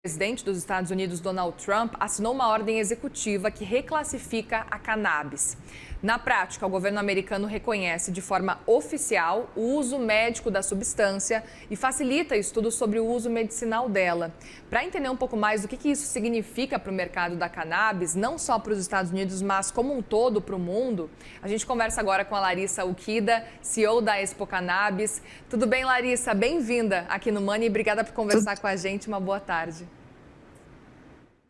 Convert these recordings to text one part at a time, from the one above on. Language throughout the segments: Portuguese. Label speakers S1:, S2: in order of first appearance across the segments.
S1: presidente dos Estados Unidos, Donald Trump, assinou uma ordem executiva que reclassifica a cannabis. Na prática, o governo americano reconhece de forma oficial o uso médico da substância e facilita estudos sobre o uso medicinal dela. Para entender um pouco mais do que isso significa para o mercado da cannabis, não só para os Estados Unidos, mas como um todo para o mundo, a gente conversa agora com a Larissa Ukida, CEO da Expo Cannabis. Tudo bem, Larissa? Bem-vinda aqui no Money e obrigada por conversar com a gente. Uma boa tarde.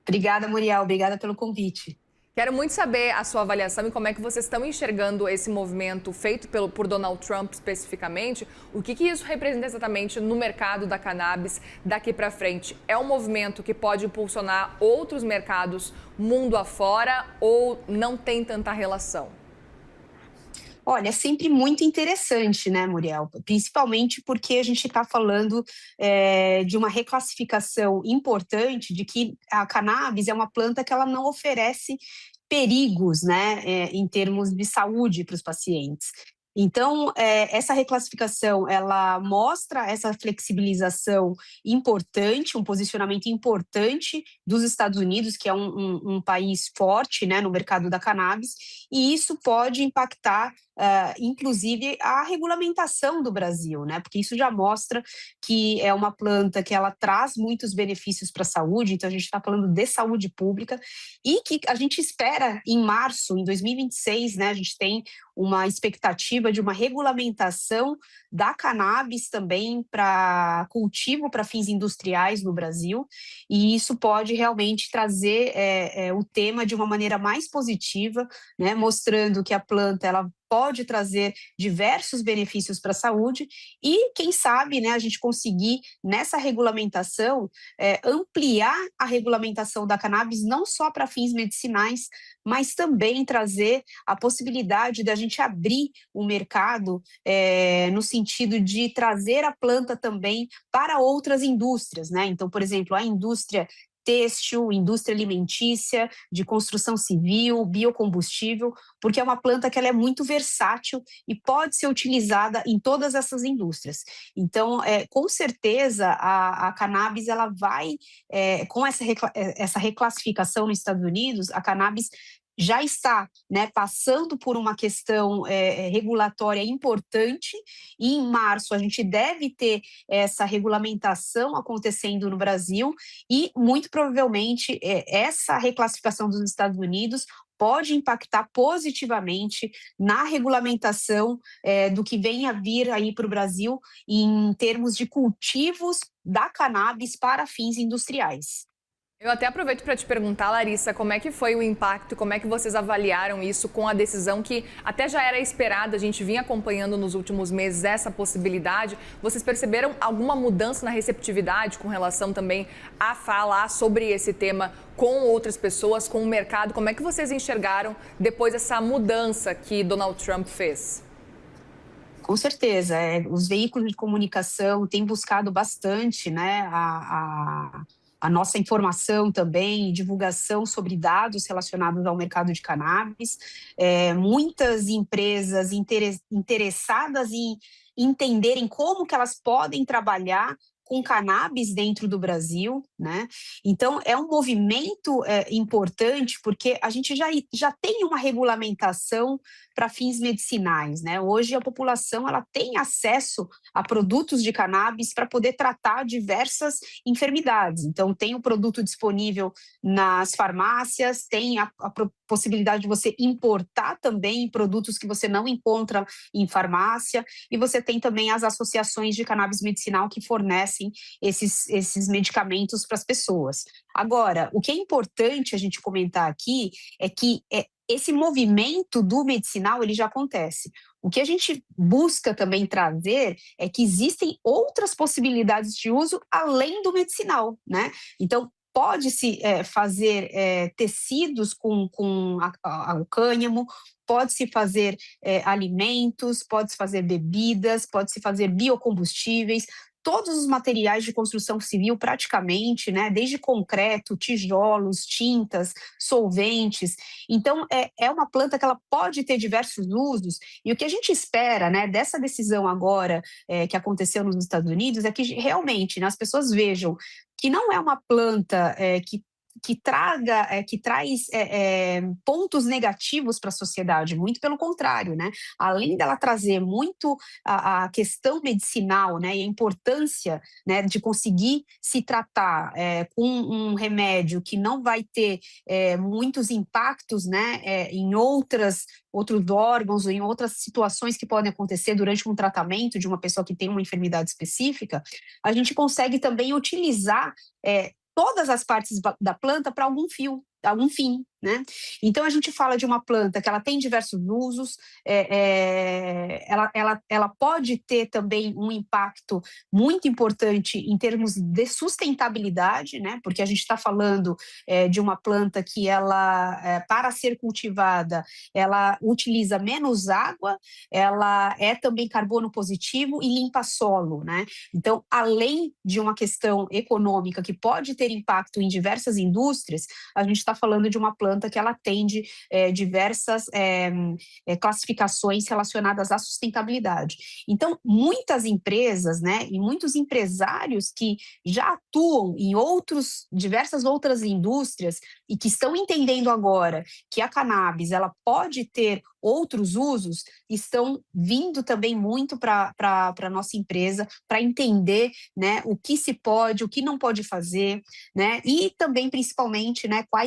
S2: Obrigada, Muriel. Obrigada pelo convite.
S1: Quero muito saber a sua avaliação e como é que vocês estão enxergando esse movimento feito por Donald Trump especificamente. O que isso representa exatamente no mercado da cannabis daqui para frente? É um movimento que pode impulsionar outros mercados mundo afora ou não tem tanta relação?
S2: Olha, é sempre muito interessante, né, Muriel? Principalmente porque a gente está falando de uma reclassificação importante de que a cannabis é uma planta que ela não oferece perigos, né, em termos de saúde para os pacientes. Então, essa reclassificação, ela mostra essa flexibilização importante, um posicionamento importante dos Estados Unidos, que é um país forte, né, no mercado da cannabis, e isso pode impactar, inclusive, a regulamentação do Brasil, né, porque isso já mostra que é uma planta que ela traz muitos benefícios para a saúde, então a gente está falando de saúde pública, e que a gente espera em março, em 2026, né, a gente tem uma expectativa de uma regulamentação da cannabis também para cultivo para fins industriais no Brasil, e isso pode realmente trazer o tema de uma maneira mais positiva, né, mostrando que a planta ela pode trazer diversos benefícios para a saúde e, quem sabe, né, a gente conseguir, nessa regulamentação, ampliar a regulamentação da cannabis não só para fins medicinais, mas também trazer a possibilidade da gente abrir o mercado no sentido de trazer a planta também para outras indústrias, né? Então, por exemplo, a indústria têxtil, indústria alimentícia, de construção civil, biocombustível, porque é uma planta que ela é muito versátil e pode ser utilizada em todas essas indústrias. Então, com certeza, a cannabis ela vai, com essa reclassificação nos Estados Unidos, a cannabis já está, né, passando por uma questão regulatória importante, e em março a gente deve ter essa regulamentação acontecendo no Brasil, e muito provavelmente essa reclassificação dos Estados Unidos pode impactar positivamente na regulamentação do que vem a vir aí para o Brasil em termos de cultivos da cannabis para fins industriais.
S1: Eu até aproveito para te perguntar, Larissa, como é que foi o impacto, como é que vocês avaliaram isso com a decisão que até já era esperada, a gente vinha acompanhando nos últimos meses essa possibilidade. Vocês perceberam alguma mudança na receptividade com relação também a falar sobre esse tema com outras pessoas, com o mercado? Como é que vocês enxergaram depois dessa mudança que Donald Trump fez?
S2: Com certeza, os veículos de comunicação têm buscado bastante, né, a nossa informação também, divulgação sobre dados relacionados ao mercado de cannabis. Muitas empresas interessadas em entenderem como que elas podem trabalhar com cannabis dentro do Brasil, né? Então, é um movimento importante, porque a gente já tem uma regulamentação para fins medicinais, né? Hoje a população ela tem acesso a produtos de cannabis para poder tratar diversas enfermidades. Então, tem o produto disponível nas farmácias, tem a possibilidade de você importar também produtos que você não encontra em farmácia, e você tem também as associações de cannabis medicinal que fornecem esses medicamentos para as pessoas. Agora, o que é importante a gente comentar aqui é que esse movimento do medicinal ele já acontece. O que a gente busca também trazer é que existem outras possibilidades de uso além do medicinal, né? Então, pode-se fazer tecidos com o cânhamo, pode-se fazer alimentos, pode-se fazer bebidas, pode-se fazer biocombustíveis, todos os materiais de construção civil praticamente, né, desde concreto, tijolos, tintas, solventes. Então, é uma planta que ela pode ter diversos usos, e o que a gente espera, né, dessa decisão agora que aconteceu nos Estados Unidos é que realmente, né, as pessoas vejam que não é uma planta que traz pontos negativos para a sociedade, muito pelo contrário, né? Além dela trazer muito a questão medicinal, né, e a importância, né, de conseguir se tratar com um remédio que não vai ter muitos impactos, né, em outros órgãos ou em outras situações que podem acontecer durante um tratamento de uma pessoa que tem uma enfermidade específica, a gente consegue também utilizar todas as partes da planta para algum fim, né? Então a gente fala de uma planta que ela tem diversos usos, ela pode ter também um impacto muito importante em termos de sustentabilidade, né? Porque a gente está falando de uma planta que ela, para ser cultivada, ela utiliza menos água, ela é também carbono positivo e limpa solo, né? Então, além de uma questão econômica que pode ter impacto em diversas indústrias, a gente está falando de uma planta que ela atende diversas classificações relacionadas à sustentabilidade. Então, muitas empresas, né, e muitos empresários que já atuam em diversas outras indústrias e que estão entendendo agora que a cannabis ela pode ter outros usos, estão vindo também muito para a nossa empresa para entender, né, o que se pode, o que não pode fazer, né, e também principalmente, né, qual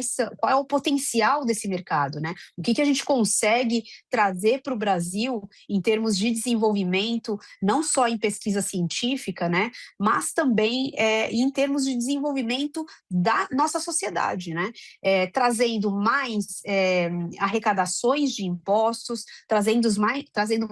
S2: é o potencial desse mercado, né, o que a gente consegue trazer para o Brasil em termos de desenvolvimento, não só em pesquisa científica, né, mas também em termos de desenvolvimento da nossa sociedade, né, trazendo mais arrecadações de impostos, trazendo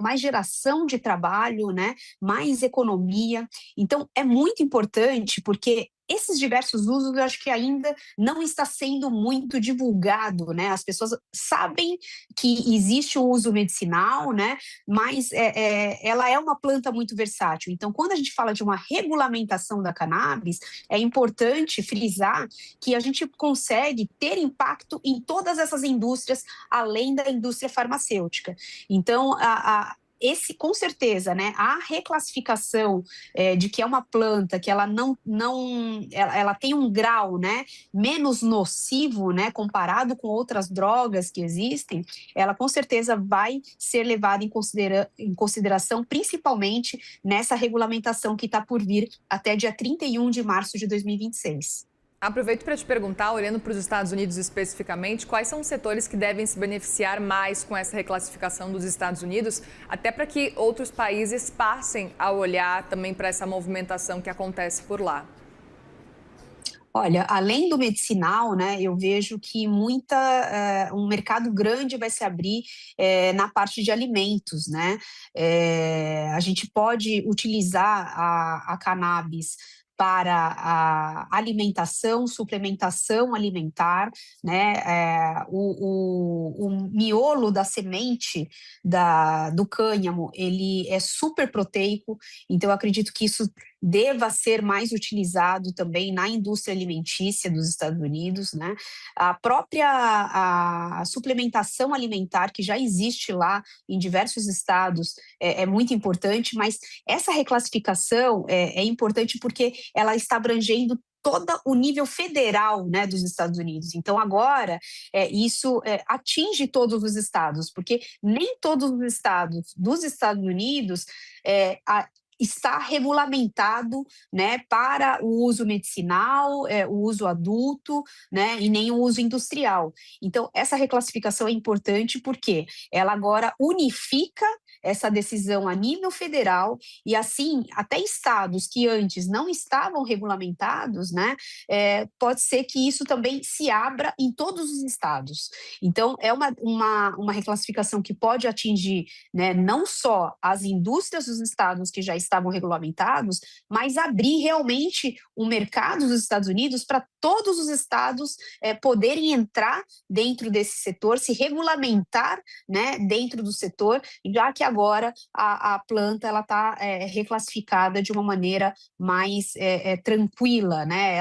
S2: mais geração de trabalho, né, mais economia. Então, é muito importante porque esses diversos usos eu acho que ainda não está sendo muito divulgado, né? As pessoas sabem que existe o uso medicinal, né? Mas ela é uma planta muito versátil. Então, quando a gente fala de uma regulamentação da cannabis, é importante frisar que a gente consegue ter impacto em todas essas indústrias, além da indústria farmacêutica. Então, com certeza, né, a reclassificação de que é uma planta que ela ela tem um grau, né, menos nocivo, né, comparado com outras drogas que existem, ela com certeza vai ser levada em consideração, principalmente nessa regulamentação que está por vir até dia 31 de março de 2026.
S1: Aproveito para te perguntar, olhando para os Estados Unidos especificamente, quais são os setores que devem se beneficiar mais com essa reclassificação dos Estados Unidos, até para que outros países passem a olhar também para essa movimentação que acontece por lá?
S2: Olha, além do medicinal, né, eu vejo que um mercado grande vai se abrir na parte de alimentos, né? A gente pode utilizar a cannabis para a alimentação, suplementação alimentar, né? O miolo da semente do cânhamo, ele é super proteico, então eu acredito que isso deva ser mais utilizado também na indústria alimentícia dos Estados Unidos, né? A própria a suplementação alimentar que já existe lá em diversos estados é muito importante, mas essa reclassificação é importante porque ela está abrangendo todo o nível federal, né, dos Estados Unidos. Então, agora, isso atinge todos os estados, porque nem todos os estados dos Estados Unidos está regulamentado, né, para o uso medicinal, o uso adulto, né, e nem o uso industrial. Então, essa reclassificação é importante porque ela agora unifica essa decisão a nível federal e, assim, até estados que antes não estavam regulamentados, né, pode ser que isso também se abra em todos os estados. Então, é uma reclassificação que pode atingir, né, não só as indústrias dos estados que já estavam regulamentados, mas abrir realmente o mercado dos Estados Unidos para todos os estados poderem entrar dentro desse setor, se regulamentar, né, dentro do setor, já que agora a planta ela está reclassificada de uma maneira mais tranquila, né?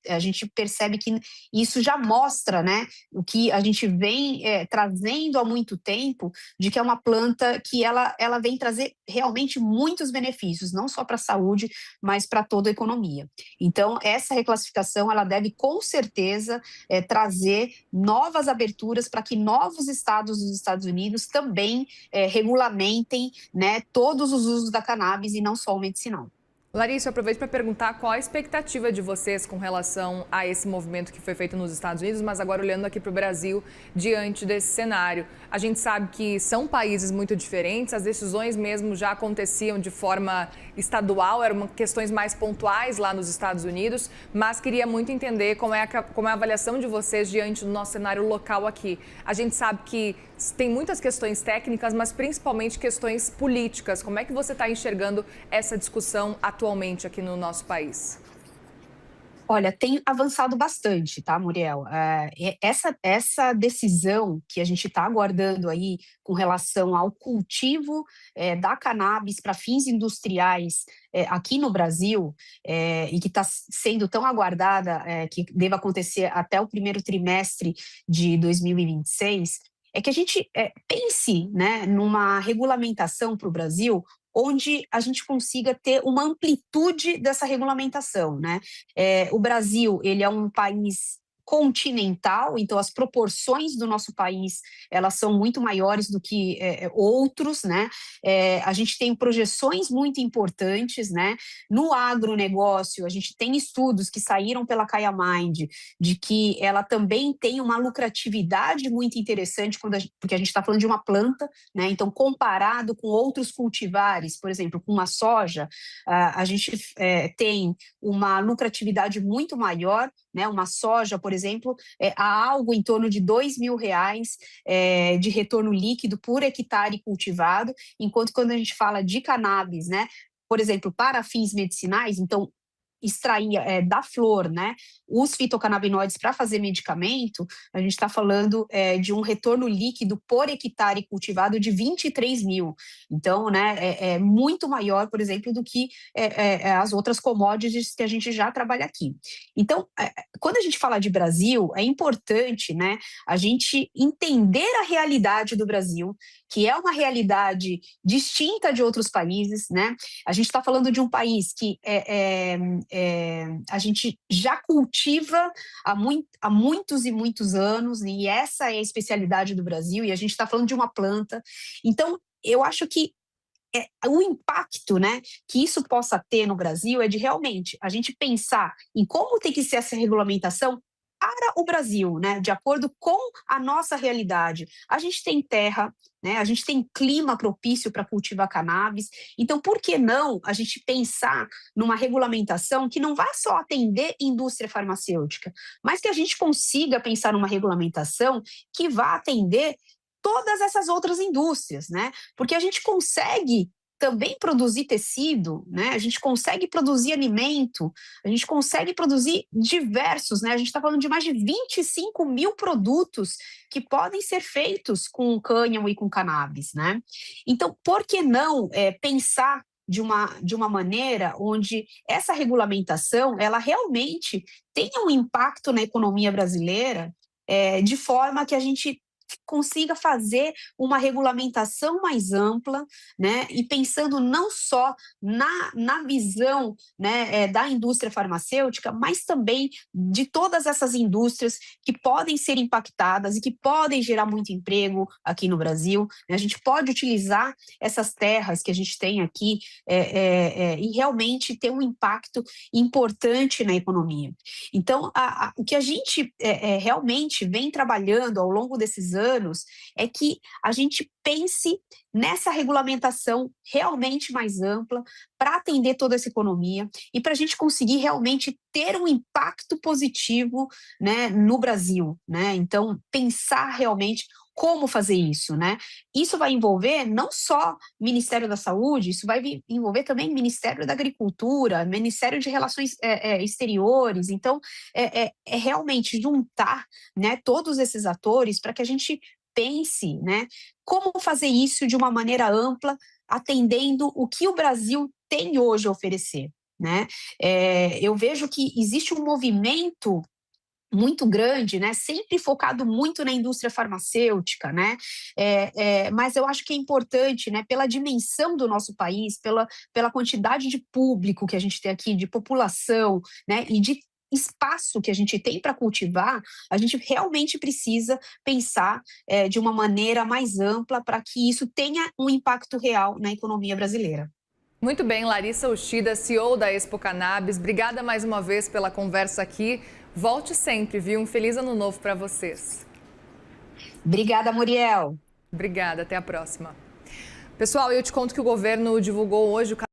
S2: A gente percebe que isso já mostra, né, o que a gente vem trazendo há muito tempo, de que é uma planta que ela vem trazer realmente muitos benefícios, não só para a saúde, mas para toda a economia. Então, essa reclassificação ela deve, com certeza, trazer novas aberturas para que novos estados dos Estados Unidos também regulamentem, né, todos os usos da cannabis e não só o medicinal.
S1: Larissa, eu aproveito para perguntar qual a expectativa de vocês com relação a esse movimento que foi feito nos Estados Unidos, mas agora olhando aqui para o Brasil, diante desse cenário. A gente sabe que são países muito diferentes, as decisões mesmo já aconteciam de forma estadual, eram questões mais pontuais lá nos Estados Unidos, mas queria muito entender como é a avaliação de vocês diante do nosso cenário local aqui. A gente sabe que tem muitas questões técnicas, mas principalmente questões políticas. Como é que você está enxergando essa discussão atualmente aqui no nosso país?
S2: Olha, tem avançado bastante, tá, Muriel? Essa decisão que a gente está aguardando aí com relação ao cultivo da cannabis para fins industriais aqui no Brasil, e que está sendo tão aguardada, que deve acontecer até o primeiro trimestre de 2026, é que a gente pense, né, numa regulamentação para o Brasil onde a gente consiga ter uma amplitude dessa regulamentação, né? O Brasil, ele é um país continental, então as proporções do nosso país, elas são muito maiores do que outros, né? A gente tem projeções muito importantes, né? No agronegócio, a gente tem estudos que saíram pela Kaya Mind, de que ela também tem uma lucratividade muito interessante, porque a gente está falando de uma planta, né? Então, comparado com outros cultivares, por exemplo, com uma soja, a gente tem uma lucratividade muito maior, né? Uma soja, por exemplo, há algo em torno de R$ 2.000 de retorno líquido por hectare cultivado, enquanto quando a gente fala de cannabis, né? Por exemplo, para fins medicinais, então extrair da flor, né, os fitocannabinoides para fazer medicamento, a gente está falando de um retorno líquido por hectare cultivado de 23 mil. Então, né, é muito maior, por exemplo, do que as outras commodities que a gente já trabalha aqui. Então, quando a gente fala de Brasil, é importante, né, a gente entender a realidade do Brasil, que é uma realidade distinta de outros países, né? A gente está falando de um país que a gente já cultiva há muitos e muitos anos, e essa é a especialidade do Brasil, e a gente está falando de uma planta. Então, eu acho que o impacto, né, que isso possa ter no Brasil é de realmente a gente pensar em como tem que ser essa regulamentação para o Brasil, né, de acordo com a nossa realidade. A gente tem terra, né, a gente tem clima propício para cultivar cannabis, então por que não a gente pensar numa regulamentação que não vá só atender indústria farmacêutica, mas que a gente consiga pensar numa regulamentação que vá atender todas essas outras indústrias, né? Porque a gente consegue também produzir tecido, né? A gente consegue produzir alimento, a gente consegue produzir diversos, né? A gente está falando de mais de 25 mil produtos que podem ser feitos com cânhamo e com cannabis, né? Então, por que não pensar de uma maneira onde essa regulamentação ela realmente tenha um impacto na economia brasileira, de forma que a gente consiga fazer uma regulamentação mais ampla, né, e pensando não só na visão, né, da indústria farmacêutica, mas também de todas essas indústrias que podem ser impactadas e que podem gerar muito emprego aqui no Brasil. A gente pode utilizar essas terras que a gente tem aqui e realmente ter um impacto importante na economia. Então, o que a gente realmente vem trabalhando ao longo desses anos é que a gente pense nessa regulamentação realmente mais ampla para atender toda essa economia e para a gente conseguir realmente ter um impacto positivo, né, no Brasil, né? Então, pensar realmente como fazer isso, né? Isso vai envolver não só Ministério da Saúde, isso vai envolver também Ministério da Agricultura, Ministério de Relações Exteriores. Então, realmente juntar, né, todos esses atores para que a gente pense, né, como fazer isso de uma maneira ampla, atendendo o que o Brasil tem hoje a oferecer, né? Eu vejo que existe um movimento muito grande, né? Sempre focado muito na indústria farmacêutica, né? Mas eu acho que é importante, né? Pela dimensão do nosso país, pela quantidade de público que a gente tem aqui, de população, né? E de espaço que a gente tem para cultivar, a gente realmente precisa pensar de uma maneira mais ampla para que isso tenha um impacto real na economia brasileira.
S1: Muito bem, Larissa Uchida, CEO da Expo Cannabis. Obrigada mais uma vez pela conversa aqui. Volte sempre, viu? Um feliz ano novo para vocês.
S2: Obrigada, Muriel.
S1: Obrigada, até a próxima. Pessoal, eu te conto que o governo divulgou hoje o